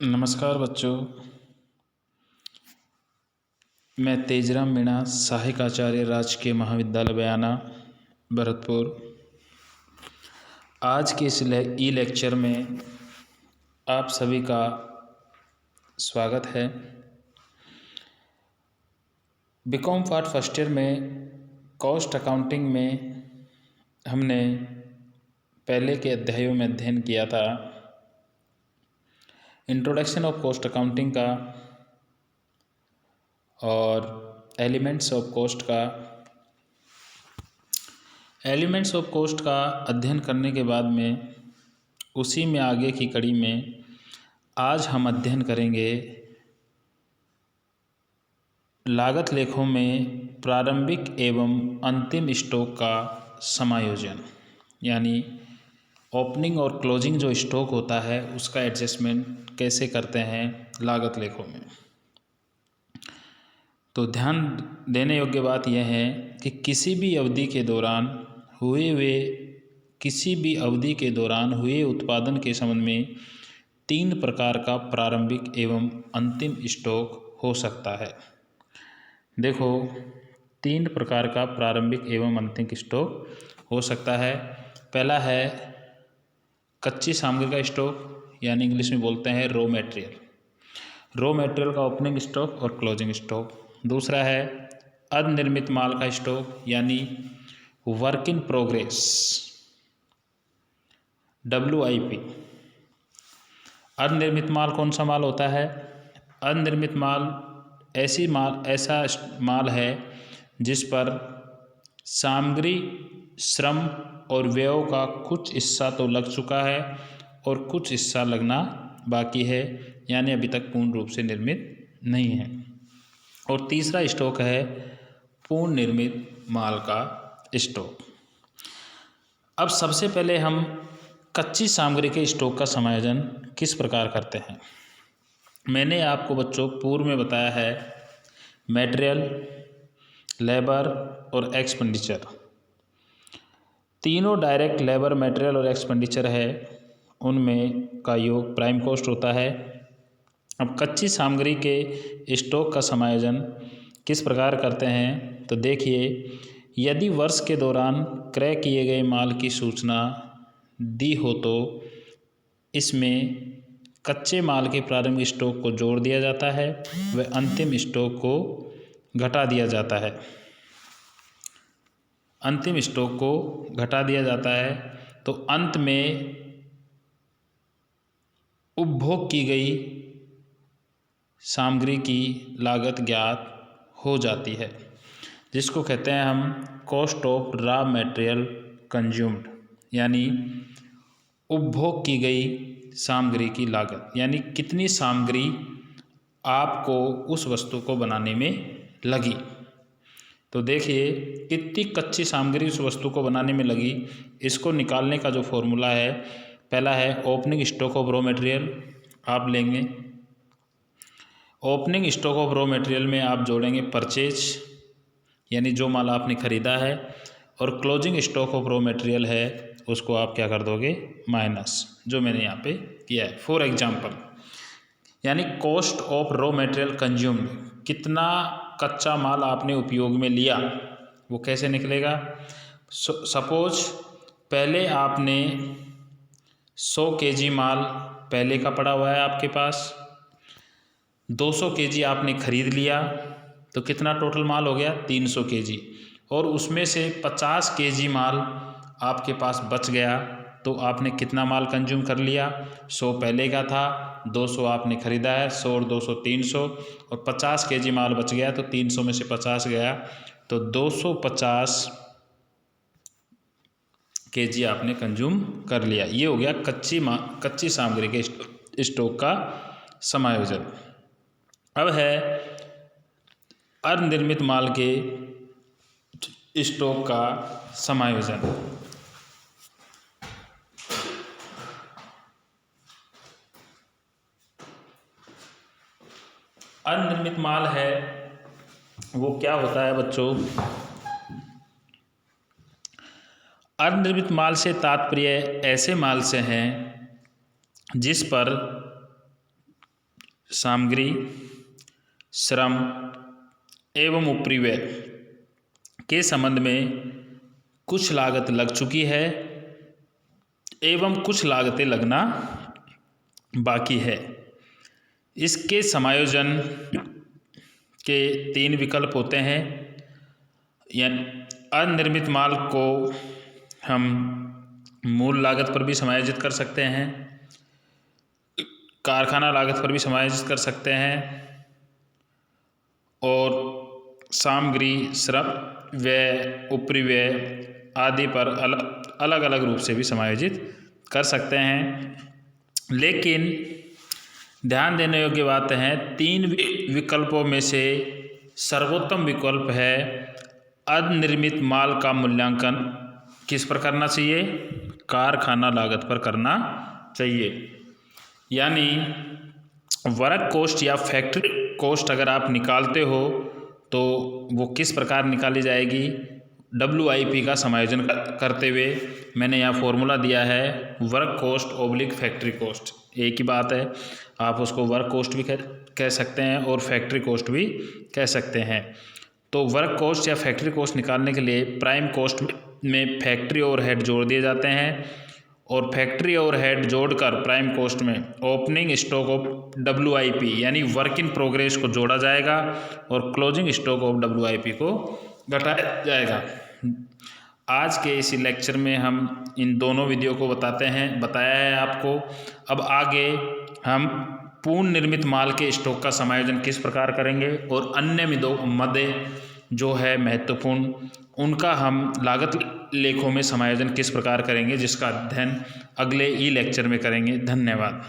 नमस्कार बच्चों। मैं तेजराम मीणा, सहायक आचार्य, राजकीय महाविद्यालय बयाना, भरतपुर। आज के इस ई लेक्चर में आप सभी का स्वागत है। बीकॉम पार्ट फर्स्ट ईयर में कॉस्ट अकाउंटिंग में हमने पहले के अध्यायों में अध्ययन किया था इंट्रोडक्शन ऑफ कॉस्ट अकाउंटिंग का और एलिमेंट्स ऑफ कॉस्ट का। एलिमेंट्स ऑफ कॉस्ट का अध्ययन करने के बाद में उसी में आगे की कड़ी में आज हम अध्ययन करेंगे लागत लेखों में प्रारंभिक एवं अंतिम स्टॉक का समायोजन, यानी ओपनिंग और क्लोजिंग जो स्टॉक होता है उसका एडजस्टमेंट कैसे करते हैं लागत लेखों में। तो ध्यान देने योग्य बात यह है कि किसी भी अवधि के दौरान हुए उत्पादन के संबंध में 3 प्रकार का प्रारंभिक एवं अंतिम स्टॉक हो सकता है। देखो, 3 प्रकार का प्रारंभिक एवं अंतिम स्टॉक हो सकता है। पहला है कच्ची सामग्री का स्टॉक, यानी इंग्लिश में बोलते हैं रॉ मटेरियल का ओपनिंग स्टॉक और क्लोजिंग स्टॉक। दूसरा है अनिर्मित माल का स्टॉक, यानी वर्क इन प्रोग्रेस, WIP। अनिर्मित माल कौन सा माल होता है? अनिर्मित माल ऐसा माल है जिस पर सामग्री, श्रम और व्यय का कुछ हिस्सा तो लग चुका है और कुछ हिस्सा लगना बाकी है, यानी अभी तक पूर्ण रूप से निर्मित नहीं है। और तीसरा स्टॉक है पूर्ण निर्मित माल का स्टॉक। अब सबसे पहले हम कच्ची सामग्री के स्टॉक का समायोजन किस प्रकार करते हैं। मैंने आपको बच्चों पूर्व में बताया है मटेरियल, लेबर और एक्सपेंडिचर, तीनों डायरेक्ट लेबर, मटेरियल और एक्सपेंडिचर है, उनमें का योग प्राइम कॉस्ट होता है। अब कच्ची सामग्री के स्टॉक का समायोजन किस प्रकार करते हैं, तो देखिए, यदि वर्ष के दौरान क्रय किए गए माल की सूचना दी हो तो इसमें कच्चे माल के प्रारंभिक स्टॉक को जोड़ दिया जाता है व अंतिम स्टॉक को घटा दिया जाता है। तो अंत में उपभोग की गई सामग्री की लागत ज्ञात हो जाती है, जिसको कहते हैं हम cost of raw material consumed, यानी उपभोग की गई सामग्री की लागत, यानी कितनी सामग्री आपको उस वस्तु को बनाने में लगी। तो देखिए, कितनी कच्ची सामग्री उस वस्तु को बनाने में लगी, इसको निकालने का जो फॉर्मूला है, पहला है opening stock of raw material. आप लेंगे opening stock of raw material में आप जोड़ेंगे परचेज, यानी जो माल आपने खरीदा है, और closing stock of raw material है उसको आप क्या कर दोगे, माइनस, जो मैंने यहाँ पे किया है। फॉर एग्जाम्पल, यानी cost of raw material consumed, कितना कच्चा माल आपने उपयोग में लिया, वो कैसे निकलेगा। सपोज पहले आपने 100 kg माल पहले का पड़ा हुआ है आपके पास, 200 kg आपने खरीद लिया, तो कितना टोटल माल हो गया, 300 kg, और उसमें से 50 kg माल आपके पास बच गया, तो आपने कितना माल कंज्यूम कर लिया, 100 पहले का था, 200 आपने खरीदा है, 100 और 200 300, और 50 kg माल बच गया, तो 300 में से 50 गया, तो 250 kg आपने कंज्यूम कर लिया। ये हो गया कच्ची सामग्री के स्टॉक का समायोजन। अब है अनिर्मित माल के स्टॉक का समायोजन। अनिर्मित माल है वो क्या होता है बच्चों, अनिर्मित माल से तात्पर्य ऐसे माल से हैं जिस पर सामग्री, श्रम एवं उपरिव्यय के संबंध में कुछ लागत लग चुकी है एवं कुछ लागतें लगना बाकी है। इसके समायोजन के 3 विकल्प होते हैं। यानी अनिर्मित माल को हम मूल लागत पर भी समायोजित कर सकते हैं, कारखाना लागत पर भी समायोजित कर सकते हैं और सामग्री, श्रम, व्यय, उपरिव्यय आदि पर अलग अलग रूप से भी समायोजित कर सकते हैं। लेकिन ध्यान देने योग्य बात है, 3 विकल्पों में से सर्वोत्तम विकल्प है अनिर्मित माल का मूल्यांकन किस पर करना चाहिए? कारखाना लागत पर करना चाहिए। यानी वर्क कॉस्ट या फैक्ट्री कॉस्ट अगर आप निकालते हो तो वो किस प्रकार निकाली जाएगी? WIP का समायोजन करते हुए। मैंने यहाँ फॉर्मूला दिया है work cost oblique factory cost, एक ही बात है। आप उसको वर्क कॉस्ट भी कह सकते हैं और फैक्ट्री कॉस्ट भी कह सकते हैं। तो वर्क कॉस्ट या फैक्ट्री कॉस्ट निकालने के लिए प्राइम कॉस्ट में फैक्ट्री ओवरहेड जोड़ दिए जाते हैं और फैक्ट्री ओवरहेड जोड़कर प्राइम कॉस्ट में ओपनिंग स्टॉक ऑफ WIP यानी वर्क इन प्रोग्रेस को जोड़ा जाएगा और क्लोजिंग स्टॉक ऑफ WIP को घटाया जाएगा। आज के इसी लेक्चर में हम इन दोनों विधियों को बताया है आपको। अब आगे हम पूर्ण निर्मित माल के स्टॉक का समायोजन किस प्रकार करेंगे और अन्य मदे जो है महत्वपूर्ण, उनका हम लागत लेखों में समायोजन किस प्रकार करेंगे, जिसका अध्ययन अगले लेक्चर में करेंगे। धन्यवाद।